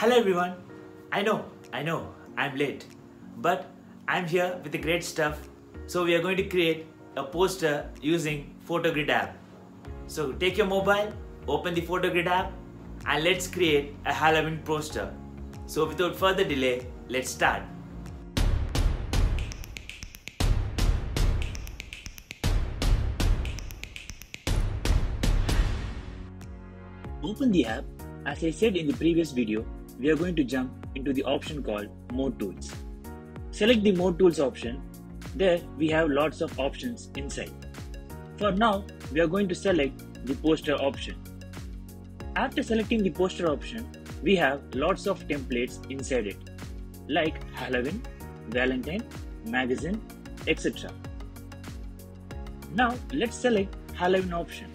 Hello everyone. I know, I'm late, but I'm here with the great stuff. So we are going to create a poster using PhotoGrid app. So take your mobile, open the PhotoGrid app, and let's create a Halloween poster. So without further delay, let's start. Open the app. As I said in the previous video, we are going to jump into the option called More Tools. Select the More Tools option. There we have lots of options inside. For now, we are going to select the poster option. After selecting the poster option, we have lots of templates inside it, like Halloween, Valentine, magazine, etc. Now let's select Halloween option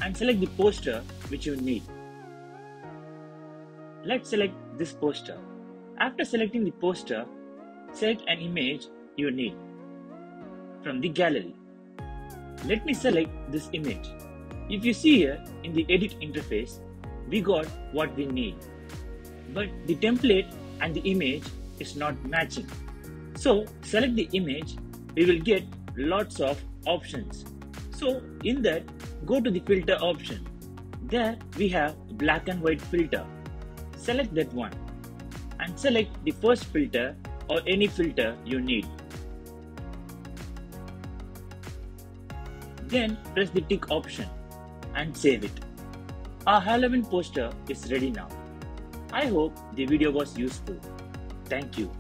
and select the poster which you need. Let's select this poster. After selecting the poster, select an image you need from the gallery. Let me select this image. If you see here in the edit interface, we got what we need. But the template and the image is not matching. So select the image, we will get lots of options. So in that, go to the filter option. There we have black and white filter. Select that one and select the first filter or any filter you need. Then press the tick option and save it. Our Halloween poster is ready now. I hope the video was useful. Thank you.